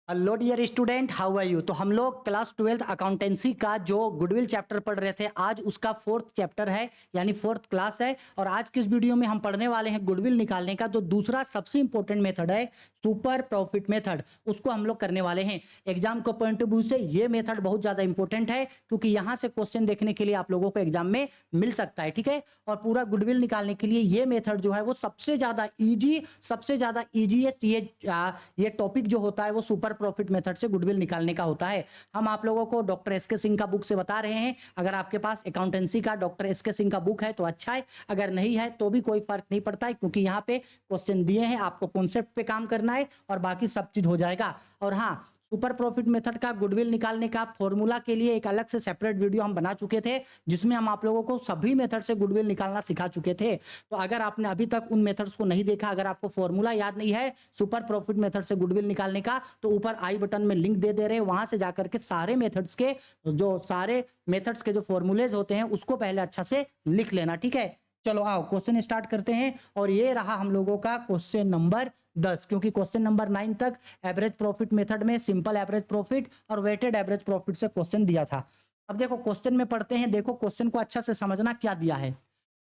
Hello dear student, how are you. तो हम लोग क्लास 12th अकाउंटेंसी का जो गुडविल चैप्टर पढ़ रहे थे, आज उसका 4th चैप्टर है, यानी 4th क्लास है। और आज की इस वीडियो में हम पढ़ने वाले हैं गुडविल निकालने का जो दूसरा सबसे इंपॉर्टेंट मेथड है, सुपर प्रॉफिट मेथड। उसको हम लोग करने वाले हैं। एग्जाम के पॉइंट ऑफ व्यू से ये मेथड बहुत ज्यादा इंपॉर्टेंट है, क्योंकि यहां से क्वेश्चन देखने के लिए आप लोगों को एग्जाम में मिल सकता है। ठीक है, और पूरा गुडविल निकालने के लिए ये मेथड जो है वो सबसे ज्यादा इजीएस्ट ये टॉपिक जो होता है वो सुपर प्रॉफिट मेथड से गुडविल निकालने का होता है। हम आप लोगों को डॉक्टर एस के सिंह का बुक से बता रहे हैं। अगर आपके पास अकाउंटेंसी का डॉक्टर एस के सिंह का बुक है तो अच्छा है, अगर नहीं है तो भी कोई फर्क नहीं पड़ता है, क्योंकि यहाँ पे क्वेश्चन दिए हैं, आपको कॉन्सेप्ट पे काम करना है और बाकी सब चीज हो जाएगा। और हाँ, सुपर प्रॉफिट मेथड का गुडविल निकालने का फॉर्मूला के लिए एक अलग से सेपरेट वीडियो हम बना चुके थे, जिसमें हम आप लोगों को सभी मेथड से गुडविल निकालना सिखा चुके थे। तो अगर आपने अभी तक उन मेथड्स को नहीं देखा, अगर आपको फॉर्मूला याद नहीं है सुपर प्रॉफिट मेथड से गुडविल निकालने का, तो ऊपर आई बटन में लिंक दे रहे हैं, वहां से जाकर के सारे मेथड्स के जो फॉर्मूलेज होते हैं उसको पहले अच्छा से लिख लेना। ठीक है, चलो आओ क्वेश्चन स्टार्ट करते हैं। और ये रहा हम लोगों का क्वेश्चन नंबर 10, क्योंकि क्वेश्चन नंबर 9 तक एवरेज प्रॉफिट मेथड में सिंपल एवरेज प्रॉफिट और वेटेड एवरेज प्रॉफिट से क्वेश्चन दिया था। अब देखो क्वेश्चन में पढ़ते हैं। देखो क्वेश्चन को अच्छा से समझना, क्या दिया है।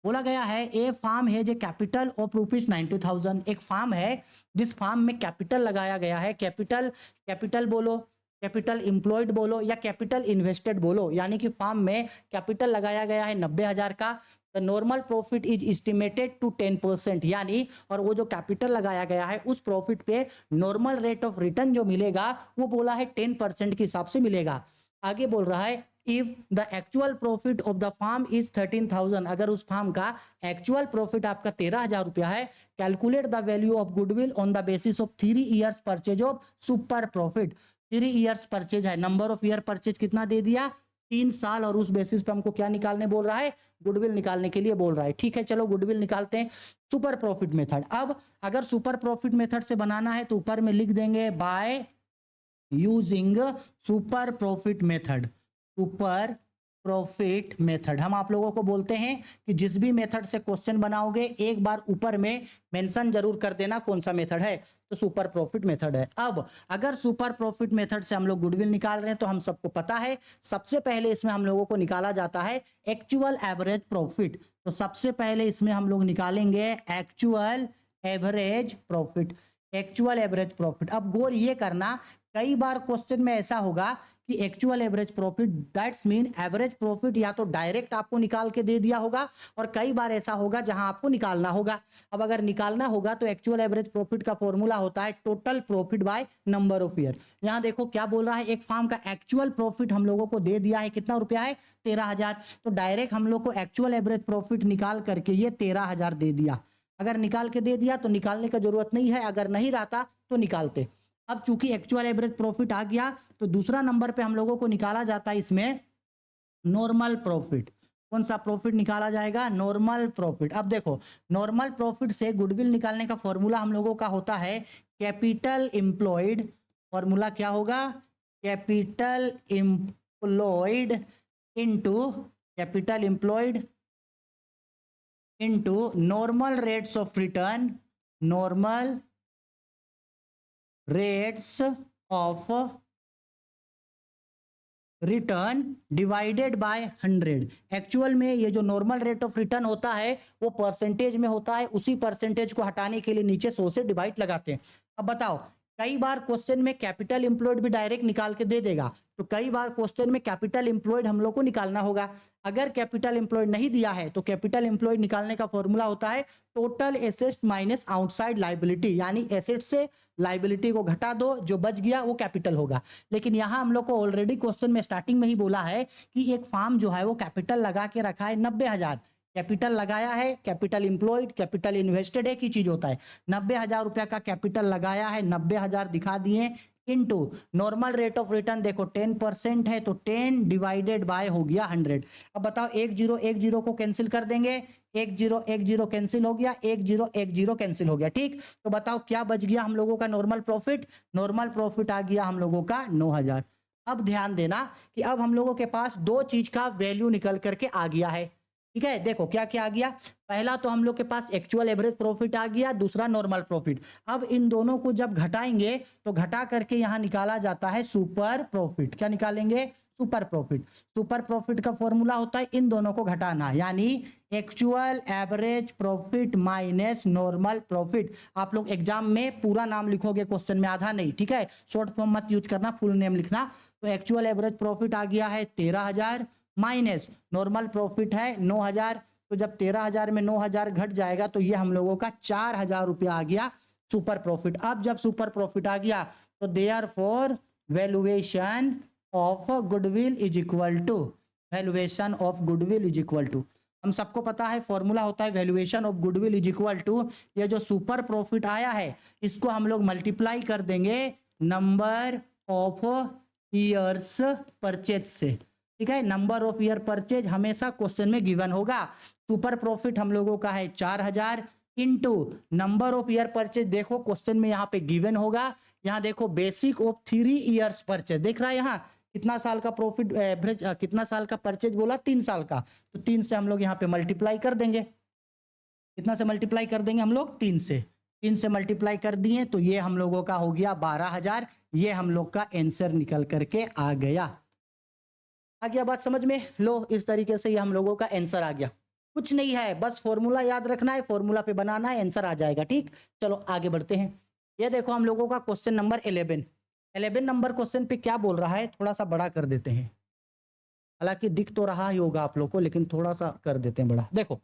बोला गया है ए फार्म है जे कैपिटल ऑफ रुपीज 90,000। एक फार्म है जिस फार्म में कैपिटल लगाया गया है। कैपिटल बोलो, कैपिटल इंप्लॉयड बोलो या कैपिटल इन्वेस्टेड बोलो, यानी कि फार्म में कैपिटल लगाया गया है 90,000 का। The normal profit is estimated to 10%, यानी और वो जो कैपिटल लगाया गया है उस प्रॉफिट पे नॉर्मल रेट ऑफ रिटर्न जो मिलेगा वो बोला है 10% के हिसाब से मिलेगा। आगे बोल रहा है if the actual profit of the firm is 13,000, अगर उस फार्म का एक्चुअल प्रॉफिट आपका 13,000 रुपया है, calculate the value of goodwill on the basis of 3 years purchase of super profit. 3 years purchase है, नंबर ऑफ ईयर परचेज कितना दे दिया, 3 साल, और उस बेसिस पे हमको क्या निकालने बोल रहा है, गुडविल निकालने के लिए बोल रहा है। ठीक है, चलो गुडविल निकालते हैं सुपर प्रॉफिट मेथड। अब अगर सुपर प्रॉफिट मेथड से बनाना है तो ऊपर में लिख देंगे bye using super profit method. Super profit method हम आप लोगों को बोलते हैं कि जिस भी मेथड से क्वेश्चन बनाओगे एक बार ऊपर में मेंशन जरूर कर देना कौन सा मेथड है, तो सुपर प्रॉफिट मेथड है। अब अगर सुपर प्रॉफिट मेथड से हम लोग गुडविल निकाल रहे हैं तो हम सबको पता है सबसे पहले इसमें हम लोगों को निकाला जाता है एक्चुअल एवरेज प्रॉफिट। तो सबसे पहले इसमें हम लोग निकालेंगे actual average profit. Actual average profit, अब गौर ये करना, कई बार क्वेश्चन में ऐसा होगा कि actual average profit that's mean average profit या तो डायरेक्ट आपको निकाल के दे दिया होगा, और कई बार ऐसा होगा जहां आपको निकालना होगा। अब अगर निकालना होगा तो एक्चुअल एवरेज प्रॉफिट का फॉर्मूला होता है total profit by number of year. यहां देखो क्या बोल रहा है, एक फार्म का एक्चुअल प्रॉफिट हम लोगों को दे दिया है, कितना रुपया है, 13,000। तो डायरेक्ट हम लोग को एक्चुअल एवरेज प्रॉफिट निकाल करके ये 13,000 दे दिया। अगर निकाल के दे दिया तो निकालने का जरूरत नहीं है, अगर नहीं रहता तो निकालते। अब चूंकि एक्चुअल एवरेज प्रॉफिट आ गया तो दूसरा नंबर पे हम लोगों को निकाला जाता है इसमें नॉर्मल प्रॉफिट। कौन सा प्रॉफिट निकाला जाएगा, नॉर्मल प्रॉफिट। अब देखो नॉर्मल प्रॉफिट से गुडविल निकालने का फॉर्मूला हम लोगों का होता है कैपिटल एम्प्लॉयड। फॉर्मूला क्या होगा, capital employed into normal rates of return, normal rates of return divided by 100। Actual में ये जो नॉर्मल रेट ऑफ रिटर्न होता है वो परसेंटेज में होता है, उसी परसेंटेज को हटाने के लिए नीचे 100 से डिवाइड लगाते हैं। अब बताओ, कई बार क्वेश्चन में कैपिटल एम्प्लॉयड भी डायरेक्ट निकाल के दे देगा, तो कई बार क्वेश्चन में कैपिटल एम्प्लॉयड हम लोग को निकालना होगा। अगर कैपिटल एम्प्लॉयड नहीं दिया है तो कैपिटल एम्प्लॉयड निकालने का फॉर्मूला होता है total assets minus outside liability, यानी एसेट से लायबिलिटी को घटा दो, जो बच गया वो कैपिटल होगा। लेकिन यहां हम लोग को ऑलरेडी क्वेश्चन में स्टार्टिंग में ही बोला है कि एक फार्म जो है वो कैपिटल लगा के रखा है 90,000। कैपिटल लगाया है, कैपिटल इंप्लॉयड, कैपिटल इन्वेस्टेड एक ही चीज होता है। 90,000 रुपया का कैपिटल लगाया है, 90,000 दिखा दिए, into normal rate of return देखो 10% है, तो 10 डिवाइडेड बाय हो गया 100। अब बताओ 1 0 को कैंसिल कर देंगे, 1 0 कैंसिल हो गया, 1 0 कैंसिल हो गया। ठीक, तो बताओ क्या बच गया हम लोगों का नॉर्मल प्रॉफिट, नॉर्मल प्रॉफिट आ गया हम लोगों का 9,000। अब ध्यान देना कि अब हम लोगों के पास दो चीज का वैल्यू निकल करके आ गया है। ठीक है, देखो क्या क्या आ गया। पहला तो हम लोग के पास एक्चुअल एवरेज प्रॉफिट आ गया, दूसरा नॉर्मल प्रॉफिट। अब इन दोनों को जब घटाएंगे तो घटा करके यहां निकाला जाता है सुपर प्रॉफिट। क्या निकालेंगे? Super profit. सुपर प्रॉफिट का फॉर्मूला होता है इन दोनों को घटाना, यानी actual average profit minus normal profit. आप लोग एग्जाम में पूरा नाम लिखोगे क्वेश्चन में, आधा नहीं, ठीक है, शॉर्ट फॉर्म मत यूज करना, फुल नेम लिखना। तो एक्चुअल एवरेज प्रॉफिट आ गया है 13,000 माइनस नॉर्मल प्रॉफिट है 9,000। तो जब 13,000 में 9,000 घट जाएगा तो ये हम लोगों का 4,000 रुपया आ गया सुपर प्रॉफिट। अब जब सुपर प्रॉफिट आ गया तो therefore valuation of goodwill is equal to, valuation of goodwill is equal to, हम सबको पता है फॉर्मूला होता है valuation of goodwill is equal to, ये जो सुपर प्रॉफिट आया है इसको हम लोग मल्टीप्लाई कर देंगे नंबर ऑफ ईयर्स परचेज से। ठीक है, नंबर ऑफ ईयर परचेज हमेशा क्वेश्चन में गिवन होगा। सुपर प्रॉफिट हम लोगों का है 4,000 into number of year purchase, देखो क्वेश्चन में यहाँ पे गिवन होगा। यहाँ देखो बेसिक ऑफ 3 ईयर्स परचेज, देख रहा है यहाँ कितना साल का प्रॉफिट एवरेज, कितना साल का परचेज बोला, 3 साल का, तो 3 से हम लोग यहाँ पे मल्टीप्लाई कर देंगे। कितना से मल्टीप्लाई कर देंगे हम लोग? 3 से। 3 से मल्टीप्लाई कर दिए तो ये हम लोगों का हो गया 12,000। ये हम लोग का आंसर निकल करके आ गया। आ गया बात समझ में? लो, इस तरीके से ये हम लोगों का आंसर आ गया। कुछ नहीं है, बस फॉर्मूला याद रखना है, फॉर्मूला पे बनाना है, आंसर आ जाएगा। ठीक, चलो आगे बढ़ते हैं। ये देखो हम लोगों का क्वेश्चन नंबर 11 नंबर क्वेश्चन पे क्या बोल रहा है, थोड़ा सा बड़ा कर देते हैं। हालांकि दिख तो रहा ही होगा आप लोग को, लेकिन थोड़ा सा कर देते हैं बड़ा। देखो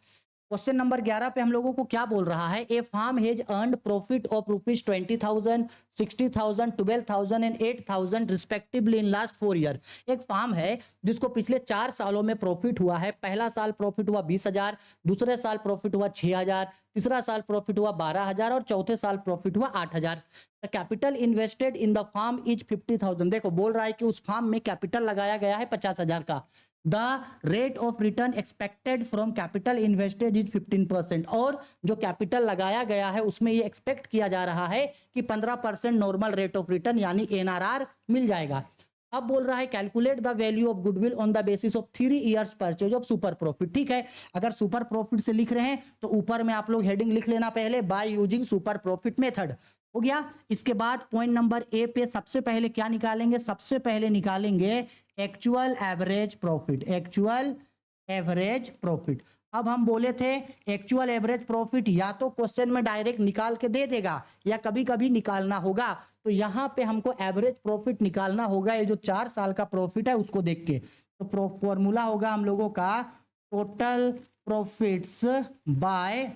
क्वेश्चन नंबर 11 पे हम लोगों को क्या बोल रहा है, A farm has earned profit of ₹20,000, 60,000, 12,000 and 8,000 respectively in last 4 year. एक फार्म है जिसको पिछले 4 सालों में प्रॉफिट हुआ है। पहला साल प्रॉफिट हुआ 20,000, दूसरे साल प्रॉफिट हुआ 6,000, तीसरा साल प्रॉफिट हुआ 12,000 और चौथे साल प्रॉफिट हुआ 8,000। The capital invested in the firm is 50,000। देखो बोल रहा है कि उस फार्म में कैपिटल लगाया गया है 50,000 का। The rate of return expected from capital invested is 15%। और जो कैपिटल लगाया गया है उसमें ये एक्सपेक्ट किया जा रहा है कि 15% नॉर्मल रेट ऑफ रिटर्न यानी एनआरआर मिल जाएगा। अब बोल रहा है calculate the value of goodwill on the basis of 3 years purchase of super profit. ठीक है, अगर सुपर प्रॉफिट से लिख रहे हैं तो ऊपर में आप लोग हेडिंग लिख लेना पहले, bye using super profit method. हो गया। इसके बाद पॉइंट नंबर ए पे सबसे पहले क्या निकालेंगे? सबसे पहले निकालेंगे actual average profit. Actual average profit. अब हम बोले थे एक्चुअल एवरेज प्रॉफिट या तो क्वेश्चन में डायरेक्ट निकाल के दे देगा या कभी कभी निकालना होगा। तो यहां पे हमको एवरेज प्रॉफिट निकालना होगा, ये जो 4 साल का प्रॉफिट है उसको देख के। तो फॉर्मूला होगा हम लोगों का total profits bye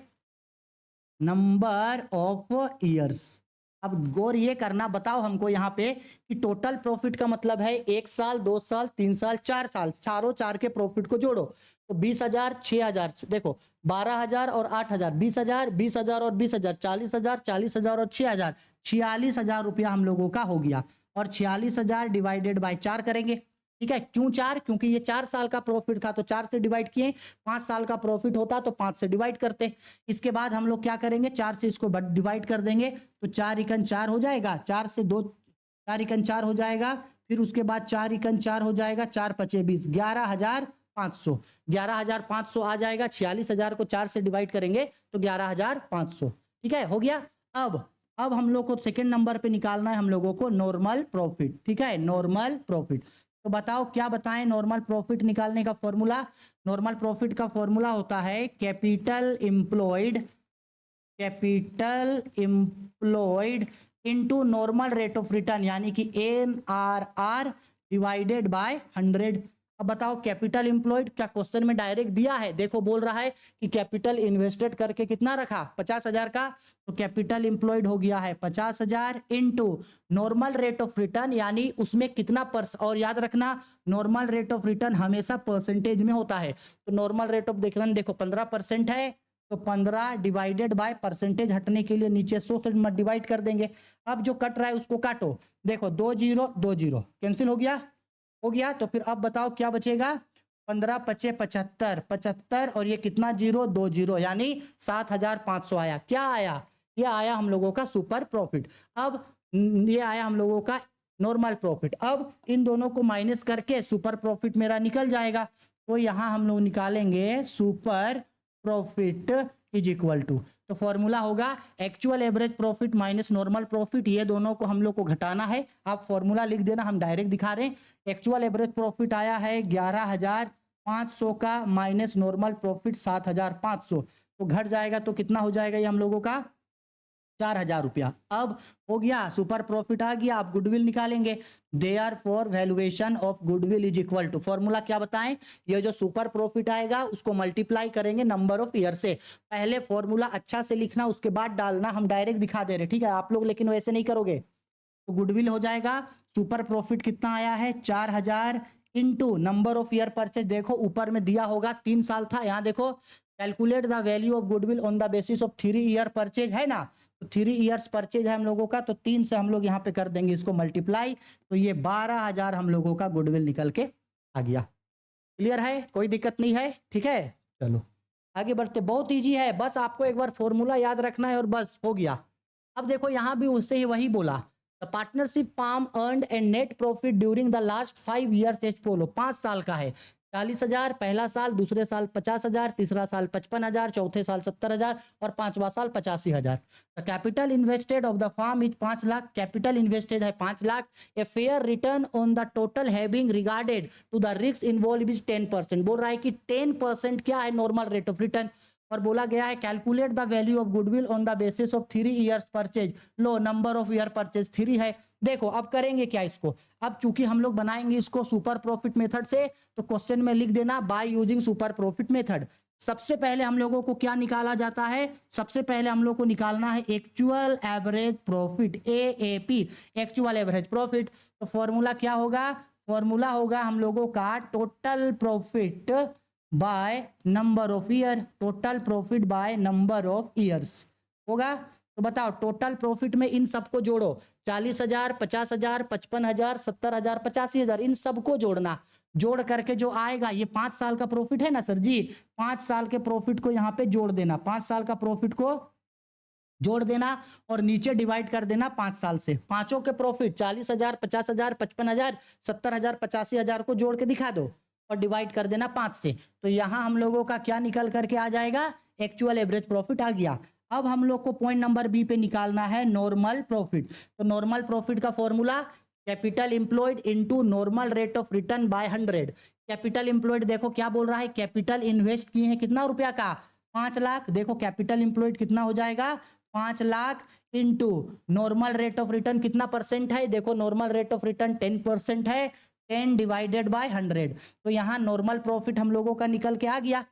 number of years. अब गौर ये करना, बताओ हमको यहाँ पे कि टोटल प्रॉफिट का मतलब है 1 साल, 2 साल, 3 साल, 4 साल, चारों 4 के प्रॉफिट को जोड़ो तो 20,000, 6,000, देखो 12,000 और 8,000, 20,000, 20,000 और 20,000, 40,000, 40,000 और 6,000, 46,000 रुपया हम लोगों का हो गया। और 46,000 डिवाइडेड बाय 4 करेंगे। ठीक है, क्यों 4? क्योंकि ये 4 साल का प्रॉफिट था तो 4 से डिवाइड किए। 5 साल का प्रॉफिट होता तो 5 से डिवाइड करते। इसके बाद हम लोग क्या करेंगे, 4 से इसको डिवाइड कर देंगे तो 4 एकन 4 हो जाएगा, 4 से 2, 4 एकन 4 हो जाएगा, फिर उसके बाद 4 एकन 4 हो जाएगा, 4 पचे 20, 11,500, 11,500 आ जाएगा। 46,000 को 4 से डिवाइड करेंगे तो 11,500। ठीक है, हो गया। अब हम लोग को सेकंड नंबर पे निकालना है हम लोगों को नॉर्मल प्रॉफिट। ठीक है, नॉर्मल प्रॉफिट। तो बताओ क्या बताएं नॉर्मल प्रॉफिट निकालने का फॉर्मूला? नॉर्मल प्रॉफिट का फॉर्मूला होता है capital employed into normal rate of return यानी कि एनआरआर डिवाइडेड बाय 100। अब बताओ कैपिटल एम्प्लॉयड क्या क्वेश्चन में डायरेक्ट दिया है? देखो बोल रहा है कि कैपिटल इन्वेस्टेड करके कितना रखा, 50,000 का, तो कैपिटल एम्प्लॉयड हो गया है 50,000 into normal rate of return यानी उसमें कितना और याद रखना नॉर्मल रेट ऑफ रिटर्न हमेशा परसेंटेज में होता है। तो नॉर्मल रेट ऑफ रिटर्न देखो 15% है तो 15 डिवाइडेड बाय परसेंटेज हटने के लिए नीचे 100 से डिवाइड कर देंगे। अब जो कट रहा है उसको काटो, देखो 2 0 2 0 कैंसिल हो गया। तो फिर अब बताओ क्या बचेगा? 15 पचे 75, 75 और ये कितना 0 2 0 यानी 7,500 आया। क्या आया? ये आया हम लोगों का सुपर प्रॉफिट। अब ये आया हम लोगों का नॉर्मल प्रॉफिट। अब इन दोनों को माइनस करके सुपर प्रॉफिट मेरा निकल जाएगा। तो यहाँ हम लोग निकालेंगे super profit is equal to, तो फॉर्मूला होगा actual average profit minus normal profit, ये दोनों को हम लोग को घटाना है। आप फॉर्मूला लिख देना, हम डायरेक्ट दिखा रहे हैं। एक्चुअल एवरेज प्रॉफिट आया है 11,500 का माइनस नॉर्मल प्रॉफिट 7,500, तो घट जाएगा तो कितना हो जाएगा ये हम लोगों का 4,000 रुपया। अब हो गया, सुपर प्रॉफिट आ गया। आप गुडविल निकालेंगे, therefore valuation of goodwill is equal to, formula क्या बताएं, ये जो सुपर प्रॉफिट आएगा उसको मल्टीप्लाई करेंगे नंबर ऑफ ईयर से। पहले फॉर्मूला अच्छा से लिखना, उसके बाद डालना, हम डायरेक्ट दिखा दे रहे, ठीक है आप लोग, लेकिन वैसे नहीं करोगे। तो गुडविल हो जाएगा, सुपर प्रॉफिट कितना आया है 4,000 into number of year purchase, देखो ऊपर में दिया होगा 3 साल था, यहाँ देखो calculate the value of goodwill on the basis of 3 year purchase है ना, तो 3 ईयर्स परचेज है हम लोगों का, तो 3 से हम लोग यहाँ पे कर देंगे इसको मल्टीप्लाई, तो ये 12,000 हम लोगों का गुडविल निकल के आ गया। क्लियर है, कोई दिक्कत नहीं है, ठीक है। चलो आगे बढ़ते, बहुत इजी है, बस आपको एक बार फॉर्मूला याद रखना है और बस हो गया। अब देखो यहाँ भी उससे ही वही बोला, the partnership firm earned a net profit during the last 5 years as follow, 5 साल का है 40,000 पहला साल, दूसरे साल 50,000, तीसरा साल 55,000, चौथे साल 70,000 और 5वां साल 85,000। The capital invested of the firm is 5 lakh, capital invested है 5 lakh. A fair return on the total having regarded to the risk involve is 10%, बोल रहा है कि 10% क्या है नॉर्मल रेट ऑफ रिटर्न, और बोला गया है calculate the value of goodwill on the basis of 3 years purchase, low number of year purchase 3 है। देखो अब करेंगे क्या इसको, अब चूंकि हम लोग बनाएंगे इसको सुपर प्रॉफिट मेथड से, तो क्वेश्चन में लिख देना bye using super profit method. सबसे पहले हम लोगों को क्या निकाला जाता है, सबसे पहले हम लोग को निकालना है actual average profit, AAP, actual average profit. तो फॉर्मूला क्या होगा, फॉर्मूला होगा हम लोगों का total profit by number of year, total profit by number of years होगा। तो बताओ टोटल प्रॉफिट में इन सबको जोड़ो, 40,000, 50,000, 55,000, 70,000, 85,000, इन सबको जोड़ना, जोड़ करके जो आएगा, ये 5 साल का प्रॉफिट है ना सर जी, 5 साल के प्रॉफिट को यहाँ पे जोड़ देना, 5 साल का प्रॉफिट को जोड़ देना और नीचे डिवाइड कर देना 5 साल से। पांचों के प्रॉफिट 40,000, 50,000, 55,000, 70,000, 85,000 को जोड़ के दिखा दो और डिवाइड कर देना 5 से, तो यहां हम लोगों का क्या निकल करके आ जाएगा, एक्चुअल एवरेज प्रॉफिट आ गया। अब हम लोग को पॉइंट नंबर बी पे निकालना है नॉर्मल प्रॉफिट। तो नॉर्मल प्रॉफिट का formula capital employed into normal rate of return by 100। Capital employed देखो क्या बोल रहा है, कैपिटल इन्वेस्ट किए हैं कितना रुपया का 5 लाख, देखो कैपिटल इंप्लॉयड कितना हो जाएगा 5 lakh into normal rate of return कितना परसेंट है, देखो नॉर्मल रेट ऑफ रिटर्न 10% है, 10 डिवाइडेड बाय 100, तो यहाँ नॉर्मल प्रॉफिट हम लोगों का निकल के आ गया।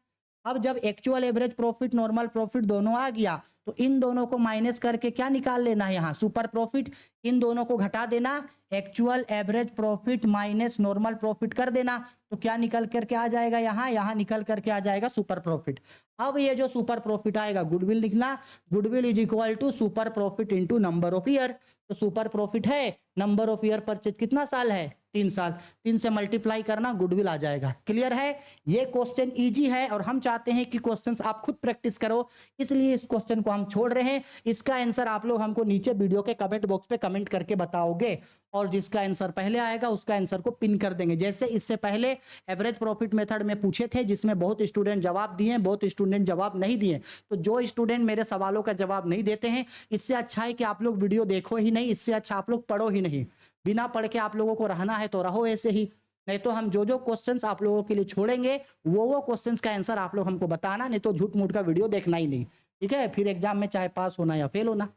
अब जब actual average profit normal profit दोनों आ गया, तो इन दोनों को माइनस करके क्या निकाल लेना है यहाँ सुपर प्रॉफिट, इन दोनों को घटा देना, actual average profit minus normal profit कर देना, तो क्या निकल करके आ जाएगा यहाँ, यहाँ निकल करके आ जाएगा सुपर प्रॉफिट। अब ये जो सुपर प्रॉफिट आएगा गुडविल लिखना, goodwill is equal to super profit into number of year. तो सुपर प्रॉफिट है, नंबर ऑफ ईयर परचेज कितना साल है 3 साल, 3 से मल्टीप्लाई करना, गुडविल आ जाएगा। क्लियर है, ये क्वेश्चन इजी है और हम चाहते हैं कि क्वेश्चंस आप खुद प्रैक्टिस करो, इसलिए इस क्वेश्चन को हम छोड़ रहे हैं। इसका आंसर आप लोग हमको नीचे वीडियो के कमेंट बॉक्स पे कमेंट करके बताओगे, और जिसका आंसर पहले आएगा उसका आंसर को पिन कर देंगे। जैसे इससे पहले एवरेज प्रॉफिट मेथड में पूछे थे, जिसमें बहुत स्टूडेंट जवाब दिए, बहुत स्टूडेंट जवाब नहीं दिए, तो जो स्टूडेंट मेरे सवालों का जवाब नहीं देते हैं, इससे अच्छा है कि आप लोग वीडियो देखो ही नहीं, इससे अच्छा आप लोग पढ़ो ही नहीं। बिना पढ़ के आप लोगों को रहना है तो रहो ऐसे ही, नहीं तो हम जो क्वेश्चंस आप लोगों के लिए छोड़ेंगे वो क्वेश्चंस का आंसर आप लोग हमको बताना, नहीं तो झूठ मूठ का वीडियो देखना ही नहीं, ठीक है। फिर एग्जाम में चाहे पास होना या फेल होना।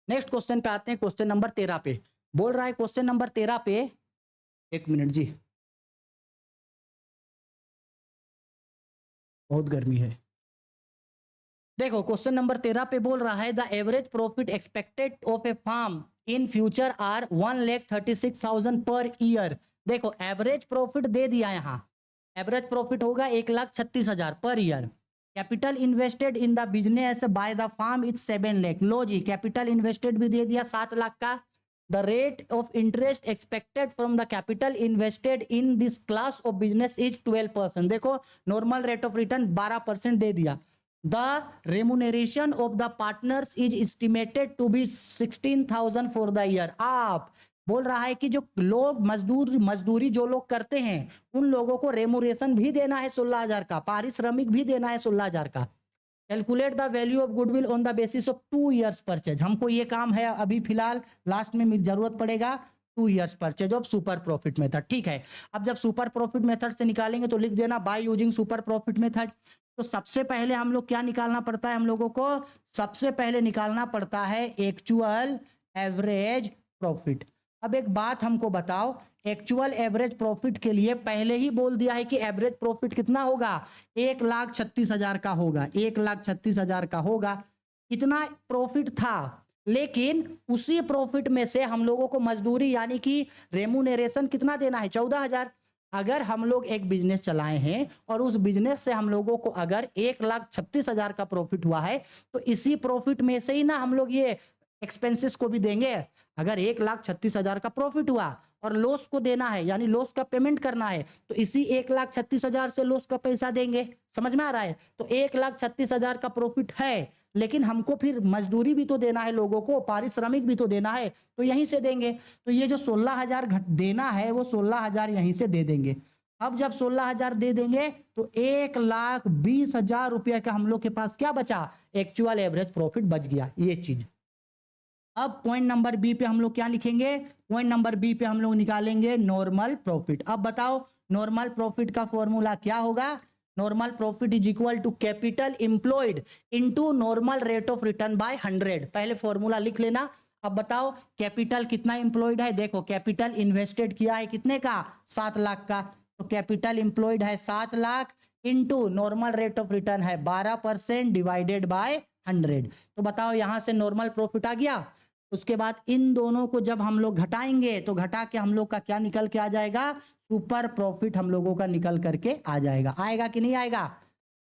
नेक्स्ट क्वेश्चन पे आते हैं, क्वेश्चन नंबर 13 पे बोल रहा है, क्वेश्चन नंबर 13 पे, एक मिनट जी, बहुत गर्मी है। देखो क्वेश्चन नंबर 13 पे बोल रहा है, the average profit expected of a firm in future are 1,36,000 per year. देखो एवरेज प्रॉफिट दे दिया, यहाँ एवरेज प्रॉफिट होगा 1,36,000 per year. Capital invested in the business by the firm is 7 lakh. लो जी, कैपिटल इन्वेस्टेड भी दे दिया 7 लाख का। The rate of interest expected from the capital invested in this class of business is 12%। देखो नॉर्मल रेट ऑफ रिटर्न 12% दे दिया। The remuneration of the partners is estimated to be 16,000 for the year। आप बोल रहा है कि जो लोग मजदूरी जो लोग करते हैं उन लोगों को रेमुरेशन भी देना है 16,000 का, पारिश्रमिक भी देना है 16,000 का। Calculate the value of goodwill on the basis of 2 years purchase. हमको ये काम है अभी फिलहाल, लास्ट में जरूरत पड़ेगा 2 years purchase of super profit method. ठीक है, अब जब सुपर प्रॉफिट मेथड से निकालेंगे तो लिख देना bye using super profit method. तो सबसे पहले हम लोग क्या निकालना पड़ता है, हम लोगों को सबसे पहले निकालना पड़ता है एक्चुअल एवरेज प्रॉफिट। अब एक बात हमको बताओ, एक्चुअल एवरेज प्रॉफिट के लिए पहले ही बोल दिया है कि एवरेज प्रॉफिट कितना होगा, 1,36,000 का होगा, 1,36,000 का होगा। इतना प्रॉफिट था, लेकिन उसी प्रॉफिट में से हम लोगों को मजदूरी यानी कि रेमुनेरेशन कितना देना है, 14,000। अगर हम लोग एक बिजनेस चलाए हैं और उस बिजनेस से हम लोगों को अगर 1,36,000 का प्रॉफिट हुआ है, तो इसी प्रॉफिट में से ही ना हम लोग ये एक्सपेंसेस को भी देंगे। अगर 1,36,000 का प्रॉफिट हुआ और लॉस को देना है यानी लॉस का पेमेंट करना है, तो इसी 1,36,000 से लॉस का पैसा देंगे। समझ में आ रहा है? तो 1,36,000 का प्रॉफिट है, लेकिन हमको फिर मजदूरी भी तो देना है लोगों को, पारिश्रमिक भी तो देना है, तो यहीं से देंगे। तो ये जो 16,000 देना है वो 16,000 यहीं से दे देंगे। अब जब 16,000 दे देंगे तो 1,20,000 रुपया का हम लोग के पास क्या बचा, एक्चुअल एवरेज प्रॉफिट बच गया। ये चीज अब पॉइंट नंबर बी पे हम लोग क्या लिखेंगे, पॉइंट नंबर बी पे हम लोग निकालेंगे नॉर्मल प्रॉफिट। अब बताओ नॉर्मल प्रॉफिट का फॉर्मूला क्या होगा, normal profit is equal to capital employed into normal rate of return by 100। पहले फॉर्मूला लिख लेना। अब बताओ कैपिटल कितना इंप्लॉयड है, देखो कैपिटल इन्वेस्टेड किया है कितने का, 7 लाख का, तो कैपिटल इंप्लॉयड है 7 lakh into normal rate of return है 12% डिवाइडेड बाय 100। तो बताओ यहां से नॉर्मल प्रॉफिट आ गया। उसके बाद इन दोनों को जब हम लोग घटाएंगे तो घटा के हम लोग का क्या निकल के आ जाएगा, सुपर प्रॉफिट हम लोगों का निकल करके आ जाएगा। आएगा कि नहीं आएगा,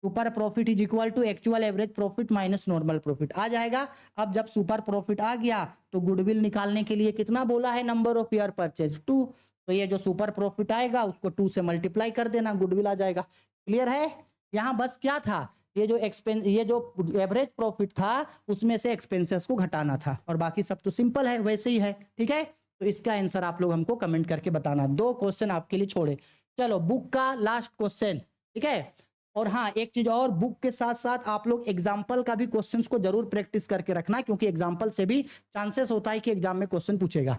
super profit is equal to actual average profit minus normal profit आ जाएगा। अब जब सुपर प्रॉफिट आ गया तो गुडविल निकालने के लिए कितना बोला है, नंबर ऑफ ईयर परचेज 2। तो ये जो सुपर प्रॉफिट आएगा उसको 2 से मल्टीप्लाई कर देना, गुडविल आ जाएगा। क्लियर है? यहां बस क्या था, ये जो एवरेज प्रॉफिट था उसमें से एक्सपेंसेस को घटाना था, और बाकी सब तो सिंपल है, वैसे ही है। ठीक है, तो इसका आंसर आप लोग हमको कमेंट करके बताना। 2 क्वेश्चन आपके लिए छोड़े। चलो बुक का लास्ट क्वेश्चन। ठीक है, और हाँ एक चीज और, बुक के साथ साथ आप लोग एग्जाम्पल का भी क्वेश्चंस को जरूर प्रैक्टिस करके रखना, क्योंकि एग्जाम्पल से भी चांसेस होता है कि एग्जाम में क्वेश्चन पूछेगा।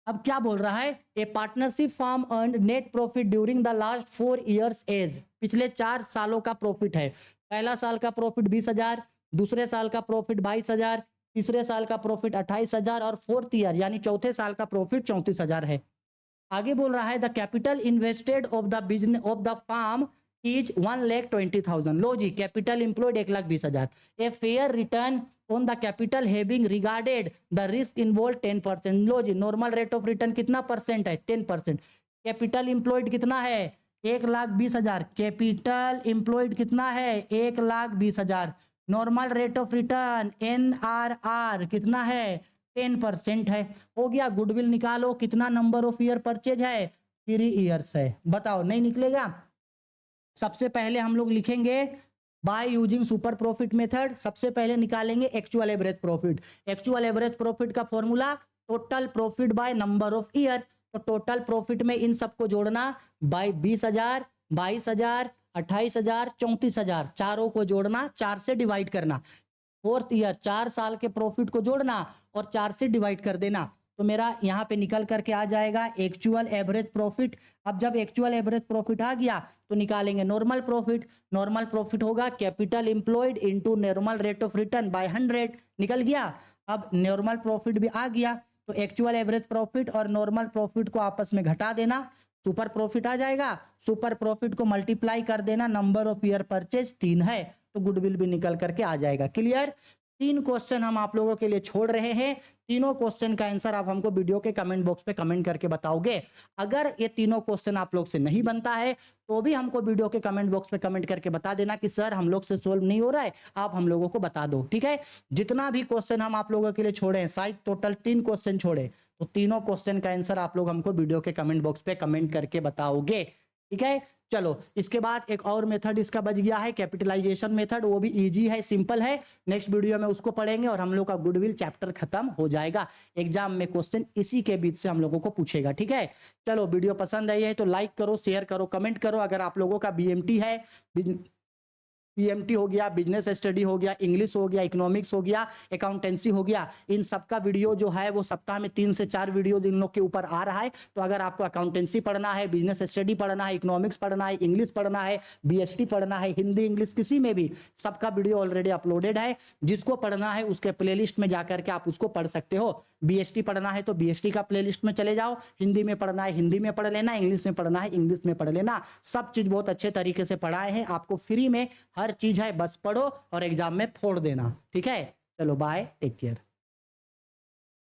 अब क्या बोल रहा है, a partnership firm earn net profit during the last 4 years as. पिछले 4 सालों का प्रॉफिट है। पहला साल का प्रॉफिट 20,000, दूसरे साल का प्रॉफिट 22,000, तीसरे साल का प्रॉफिट 28,000 और 4th ईयर यानी चौथे साल का प्रॉफिट 34,000 है। आगे बोल रहा है the capital invested of the business of the firm is 1,20,000। लो जी, capital employed 1,20,000। A fair return on the capital having regarded the risk involve 10%। लो जी, नॉर्मल रेट ऑफ रिटर्न कितना परसेंट है, 10%। कैपिटल इंप्लॉयड कितना है, 1,20,000। कैपिटल इंप्लॉयड कितना है, 1,20,000। Normal rate of return NRR कितना है, 10% है। हो गया, गुडविल निकालो, कितना नंबर ऑफ ईयर परचेज है, 3 इयर्स है। बताओ नहीं निकलेगा? सबसे पहले हम लोग लिखेंगे by using super profit method. सबसे पहले निकालेंगे actual average profit. Actual average profit का formula total profit by number of year. तो टोटल प्रॉफिट में इन सबको जोड़ना, बाय 20,000, 22,000, 28,000, 34,000, चारों को जोड़ना, 4 से डिवाइड करना। 4th ईयर 4 साल के प्रॉफिट को जोड़ना और 4 से डिवाइड कर देना, तो मेरा यहाँ पे निकल करके आ जाएगा एक्चुअल एवरेज प्रॉफिट। अब जब एक्चुअल एवरेज प्रॉफिट आ गया तो निकालेंगे नॉर्मल प्रॉफिट। नॉर्मल प्रॉफिट होगा capital employed into normal rate of return by 100। निकल गया। अब नॉर्मल प्रॉफिट भी आ गया तो एक्चुअल एवरेज प्रॉफिट और नॉर्मल प्रॉफिट को आपस में घटा देना, सुपर प्रॉफिट आ जाएगा। सुपर प्रॉफिट को मल्टीप्लाई कर देना, नंबर ऑफ ईयर परचेज 3 है, तो गुडविल भी निकल करके आ जाएगा। क्लियर? 3 क्वेश्चन हम आप लोगों के लिए छोड़ रहे हैं। तीनों क्वेश्चन का आंसर आप हमको वीडियो के कमेंट बॉक्स पे कमेंट करके बताओगे। अगर ये तीनों क्वेश्चन आप लोग से नहीं बनता है तो भी हमको वीडियो के कमेंट बॉक्स पे कमेंट करके बता देना कि सर हम लोग से सोल्व नहीं हो रहा है, आप हम लोगों को बता दो। ठीक है, जितना भी क्वेश्चन हम आप लोगों के लिए छोड़े हैं, शायद टोटल 3 क्वेश्चन छोड़े, तो तीनों क्वेश्चन का आंसर आप लोग हमको वीडियो के कमेंट बॉक्स पे कमेंट करके बताओगे। ठीक है, चलो इसके बाद एक और मेथड इसका बच गया है, कैपिटलाइजेशन मेथड, वो भी इजी है, सिंपल है। नेक्स्ट वीडियो में उसको पढ़ेंगे और हम लोग का गुडविल चैप्टर खत्म हो जाएगा। एग्जाम में क्वेश्चन इसी के बीच से हम लोगों को पूछेगा, ठीक है। चलो वीडियो पसंद आई है तो लाइक करो, शेयर करो, कमेंट करो। अगर आप लोगों का बीएमटी है, पीएमटी हो गया, बिजनेस स्टडी हो गया, इंग्लिश हो गया, इकोनॉमिक्स हो गया, अकाउंटेंसी हो गया, इन सब का वीडियो जो है वो सप्ताह में 3 से 4 वीडियो इन लोग के ऊपर आ रहा है। तो अगर आपको अकाउंटेंसी पढ़ना है, बिजनेस स्टडी पढ़ना है, इकोनॉमिक्स पढ़ना है, इंग्लिश पढ़ना है, बीएसटी पढ़ना है, हिंदी इंग्लिश किसी में भी, सबका वीडियो ऑलरेडी अपलोडेड है। जिसको पढ़ना है उसके प्लेलिस्ट में जाकर के आप उसको पढ़ सकते हो। बीएसटी पढ़ना है तो बीएसटी का प्लेलिस्ट में चले जाओ, हिंदी में पढ़ना है हिंदी में पढ़ लेना, इंग्लिश में पढ़ना है इंग्लिश में पढ़ लेना। सब चीज बहुत अच्छे तरीके से पढ़ाए हैं आपको फ्री में, हर चीज है, बस पढ़ो और एग्जाम में फोड़ देना, ठीक है। चलो बाय, टेक केयर।